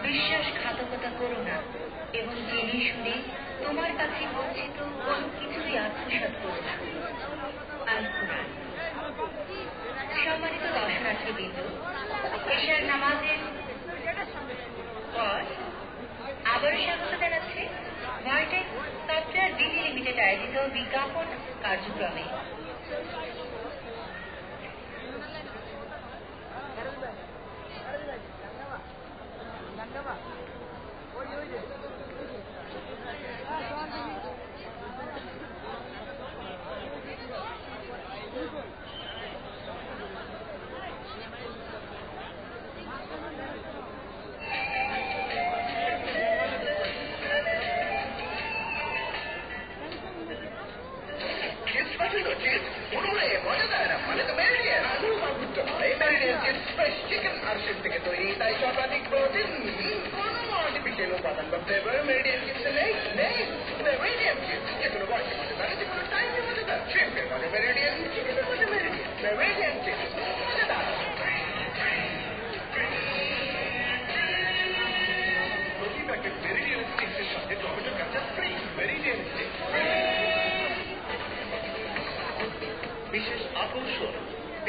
বিশ্বাসঘাতকতা করো না এবং জেনে শুনে তোমার কাছে গচ্ছিত কোনো কিছুই আত্মসাৎ করো না। আল কুরআন। সম্মানিত দর্শনার্থীবৃন্দ, এশার নামাজের পর আবারও স্বাগত জানাচ্ছে ভার্টেক্স সফটওয়্যার বিডি লিমিটেড আয়োজিত বিজ্ঞাপন কার্যক্রমে।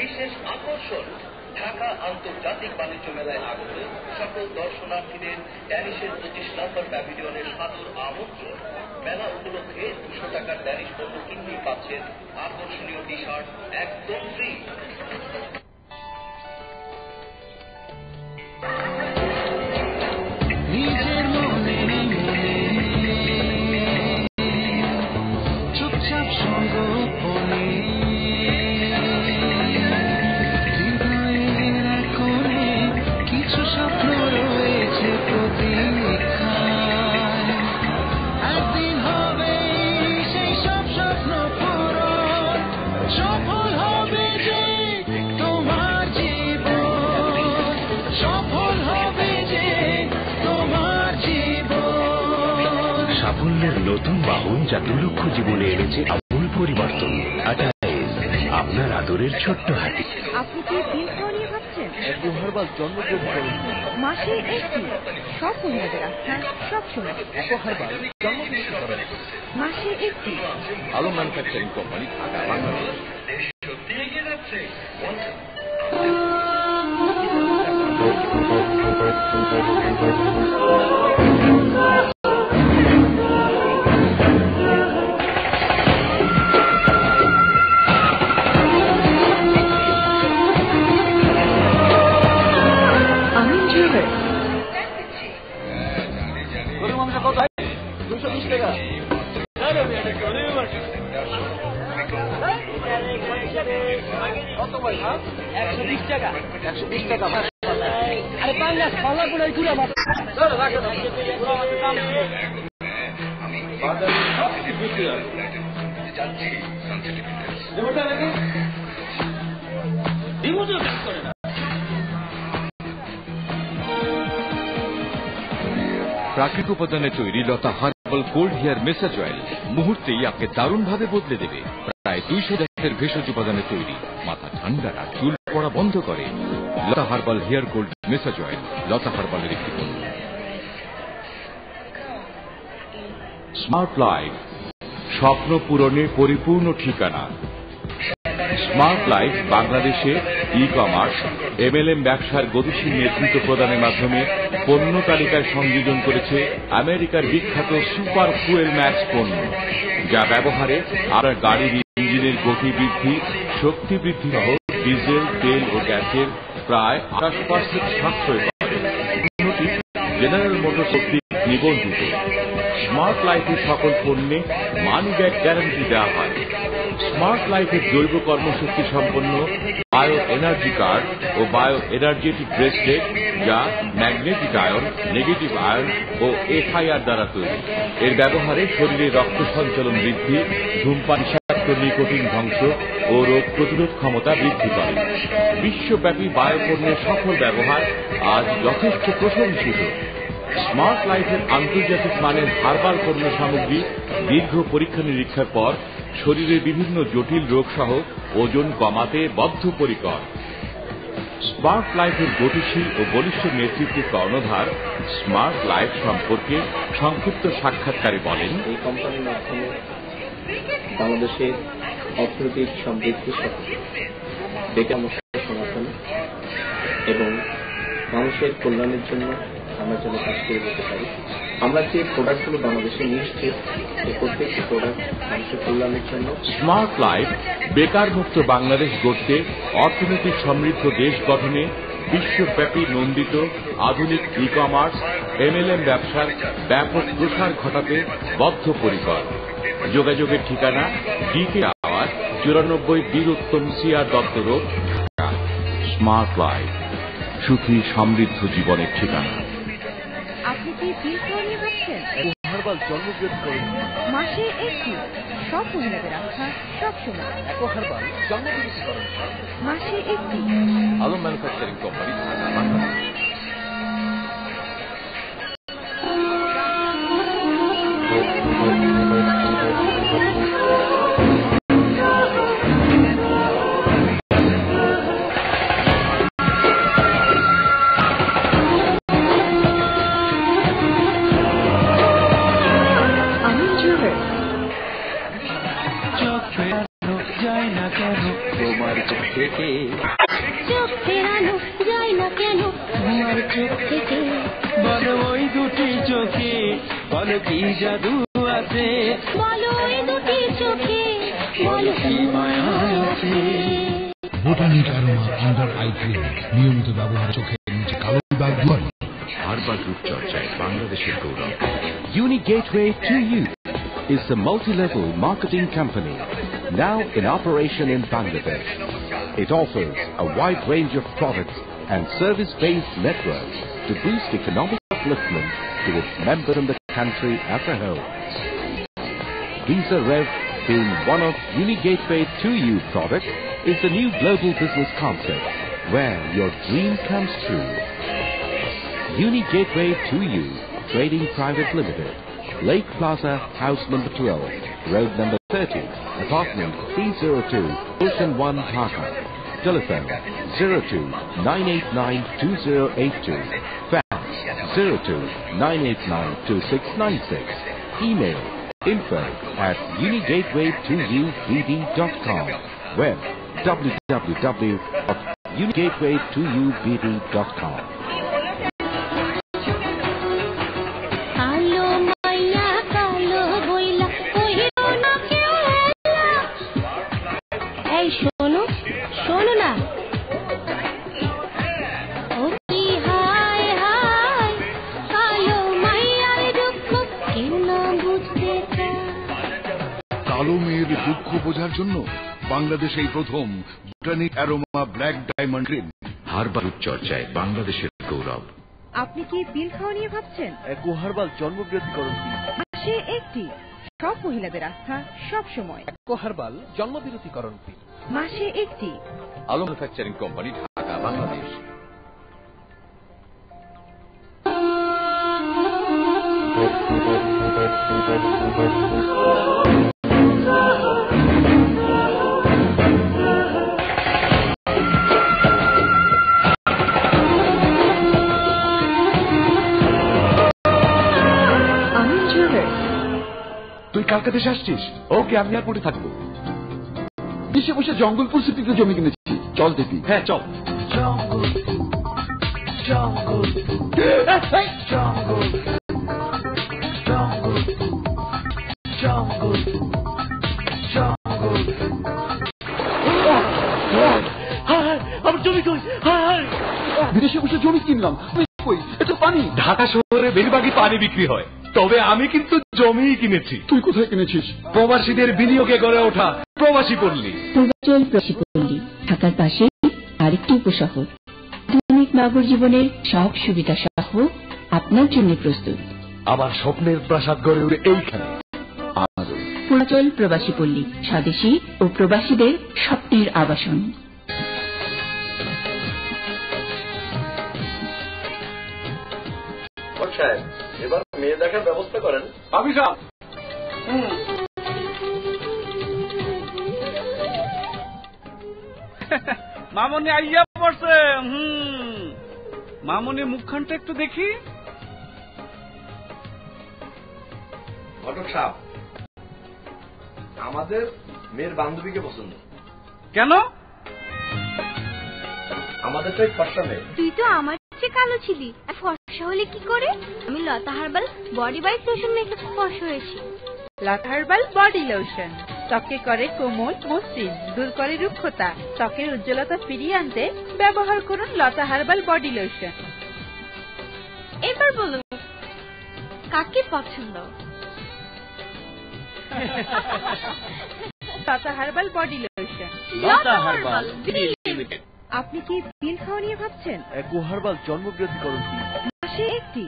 বিশেষ আকর্ষণ ঢাকা আন্তর্জাতিক বাণিজ্য মেলায় আগত সকল দর্শনার্থীদের ড্যানিশের 25 নম্বর প্যাভিলিয়নের সাদর আমন্ত্রণ। মেলা উপলক্ষে 200 টাকার ড্যানিশ পণ্য কিনতেই পাচ্ছেন আকর্ষণীয় টি শার্ট একদম ফ্রি। নতুন বাহন যা 2 লক্ষ জীবনে এনেছে আমূল পরিবর্তন। আপনার আদরের ছোট্ট হাতি। আপনি কি দিন নিয়ে ভাবছেন? হার্বাল জন্মগ্রহণ করুন। মাসে একটি সব পরিবারের আস্থান সবসময় হার্বাল জন্মগ্রহণ করেন। মাসে একটি আলো ম্যানুফ্যাকচারিং কোম্পানি, ঢাকা, বাংলাদেশ। সত্যি এগিয়ে যাচ্ছে। প্রাকৃতিক উপাদানে তৈরি লতা হার্বাল কোল্ড হেয়ার মেসাজ অয়েল মুহূর্তেই আপনাকে দারুণভাবে বদলে দেবে। প্রায় 200 জাতের ভেষজ উপাদানে তৈরি, মাথা ঠান্ডা রাখ, চুল পড়া বন্ধ করে। লতা হার্বাল হেয়ার কোল্ড মেসাজ অয়েল লতা হার্বালের একটি পণ্য। স্মার্ট লাইফ, স্বপ্ন পূরণের পরিপূর্ণ ঠিকানা। স্মার্ট লাইফ বাংলাদেশে ই-কমার্স, MLM ব্যবসার গতিশীল নেতৃত্ব প্রদানের মাধ্যমে পণ্য তালিকায় সংযোজন করেছে আমেরিকার বিখ্যাত সুপার ফুয়েল ম্যাক্স পণ্য, যা ব্যবহারে আপনার গাড়ির ইঞ্জিনের গতি বৃদ্ধি, শক্তি বৃদ্ধি সহ ডিজেল, তেল ও গ্যাসের প্রায় 28% সাশ্রয় করে। পণ্যটি জেনারেল মোটর শক্তি নিবন্ধিত। স্মার্ট লাইফের সকল পণ্যে মানি ব্যাক গ্যারান্টি দেওয়া হয়। স্মার্ট লাইফের জৈব কর্মশক্তি সম্পন্ন বায়ো এনার্জি কার্ড ও বায়ো এনার্জেটিক ব্রেসলেট, যা ম্যাগনেটিক আয়ন, নেগেটিভ আয়ন ও FIR দ্বারা তৈরি। এর ব্যবহারে শরীরে রক্ত সঞ্চালন বৃদ্ধি, ধূমপান, বিষাক্ত নিকোটিন ধ্বংস ও রোগ প্রতিরোধ ক্ষমতা বৃদ্ধি করে। বিশ্বব্যাপী বায়োপণ্যের সফল ব্যবহার আজ যথেষ্ট প্রশংসিত। স্মার্ট লাইফের আন্তর্জাতিক মানের হার্বাল পণ্য সামগ্রী দীর্ঘ পরীক্ষা নিরীক্ষার পর শরীরের বিভিন্ন জটিল রোগ সহ ওজন কমাতে বদ্ধপরিকর। স্মার্ট লাইফের গতিশীল ও বলিষ্ঠ নেতৃত্বের কর্ণধার স্মার্ট লাইফ সম্পর্কে সংক্ষিপ্ত সাক্ষাৎকারে বলেন, এই কোম্পানির মাধ্যমে বাংলাদেশের অর্থনৈতিক সমৃদ্ধি সহ বেকার সমস্যার সমাধান এবং মানুষের কল্যাণের জন্য আমরা যেন কাজ করে যেতে পারি। আমরা যে প্রোডাক্টগুলো বাংলাদেশে নিচ্ছি এই প্রত্যেকটি প্রোডাক্ট মানুষের কল্যাণের জন্য। স্মার্ট লাইফ বেকার মুক্ত বাংলাদেশ গড়তে, অর্থনৈতিক সমৃদ্ধ দেশ গঠনে বিশ্বব্যাপী নন্দিত আধুনিক ই কমার্স MLM ব্যবসার ব্যাপক প্রসার ঘটাতে বদ্ধপরিকর। যোগাযোগের ঠিকানা DK tower 94 Bir Uttom CR Dutta road, Dhaka. Smart life, সুখী সমৃদ্ধ জীবনের ঠিকানা। আপনি কি বিল খাওয়া নিয়ে ভাবছেন? হার্বাল জন্মবৃদ্ধি করুন। মাসে একটি, সব মহিলাদের আস্থা, সব সময়। হার্বাল জন্মবৃদ্ধি করুন। মাসে একটি। Alam manufacturing company, Dhaka, Bangladesh. চোখ ফেরানো যায় না কেন তোমার চোখ থেকে? বলো ওই দুটি চোখে বলো কি জাদু আছে, বলো ওই দুটি চোখে বলো কি মায়া আছে। Botanic aroma under eye cream নিয়মিত ব্যবহার চোখের নিচে কালো দাগ দূর। হার্বাল রূপচর্চায় বাংলাদেশের গৌরব। Uni Gateway to You is a multi-level marketing company now in operation in Bangladesh. It offers a wide range of products and service-based networks to boost economic upliftment to its members in the country as a whole. Visa Rev, being one of Uni Gateway to You products, is a new global business concept where your dream comes true. Uni Gateway to You Trading Private Limited, Lake Plaza, House number 12, Road number 30, Apartment 302, Ocean 1, Dhaka. Telephone 02-989-2082. Fax 02-989-2696. Email info@unigateway2ubd.com. Web www.unigateway2ubd.com. শোনো শোনো না, ও কি হায় হায় কালো মাইয়ার দুঃখ কেউ না বুঝতে চায়। কালো মেয়ের দুঃখ বোঝার জন্য বাংলাদেশে প্রথম botanic aroma black diamond cream. Herbal রূপচর্চায় বাংলাদেশের গৌরব। আপনি কি বিল খাওয়া নিয়ে ভাবছেন? হার্বাল জন্মবৃদ্ধি করুন। মাসে একটি, সব মহিলাদের আস্থা, সব সময়। হার্বাল জন্মবিরতিকরণ। মাসে একটি। Alam manufacturing company, Dhaka, Bangladesh. তুই কালকা দেশে আসছিস? ওকে, আমি এয়ারপোর্টে থাকবো। দেশে বসে জঙ্গলপুর সিটিতে জমি কিনেছি, চল দেখি। হ্যাঁ চল। আমার জমি কই? বিদেশে বসে জমি কিনলাম, এটা পানি। ঢাকা শহরে বেশিরভাগই পানি বিক্রি হয়, তবে আমি কিন্তু জমি কিনেছি। তুই কোথায় কিনেছিস? প্রবাসীদের বিনিয়োগে গড়ে ওঠা প্রবাসী পল্লী। পূর্বাচল প্রবাসী পল্লী ঢাকার পাশে আরেকটি উপশহর। আধুনিক নাগর জীবনের সব সুবিধা সহ আপনার জন্য প্রস্তুত। আমার স্বপ্নের প্রাসাদ গড়ে উঠে এইখানে। পূর্বাচল প্রবাসী পল্লী, স্বদেশী ও প্রবাসীদের স্বপ্নের আবাসন। এবার মেয়ে দেখার ব্যবস্থা করেন। আমি যা মামনি আইয়া করছে। মামুনি মুখখানটা একটু দেখি। ঘটক সাহেব, আমাদের মেয়ের বান্ধবীকে পছন্দ। কেন? আমাদের তো ফর্সা মেয়ে। তুই তো আমার চেয়ে কালো ছিলি, ফর্সা হলে কি করে? আমি লতা হার্বাল বডি বাইট লোশন মেখে ফর্সা হয়েছি। লতা হার্বাল বডি লোশন ত্বকে করে কোমল মসৃণ, দূর করে রুক্ষতা, ত্বকের উজ্জ্বলতা ফিরিয়ে আনতে ব্যবহার করুন লতা হার্বাল বডি লোশন। এবার বলুন কাকে পছন্দ? লতা হার্বাল বডি লোশন। লতা হার্বাল লিমিটেড। আপনি কি পিল খাওয়া নিয়ে ভাবছেন? অ্যাকো হার্বাল জন্মবিরতিকরণ পিল। মাসে একটি,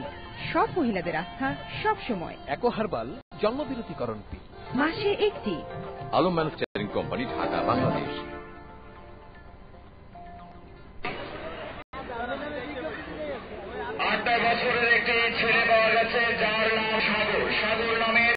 সব মহিলাদের আস্থা সব সময়। অ্যাকো হার্বাল জন্মবিরতিকরণ পিল। মাসে একটি। Alam manufacturing company, Dhaka, Bangladesh. 8 বছরের একটি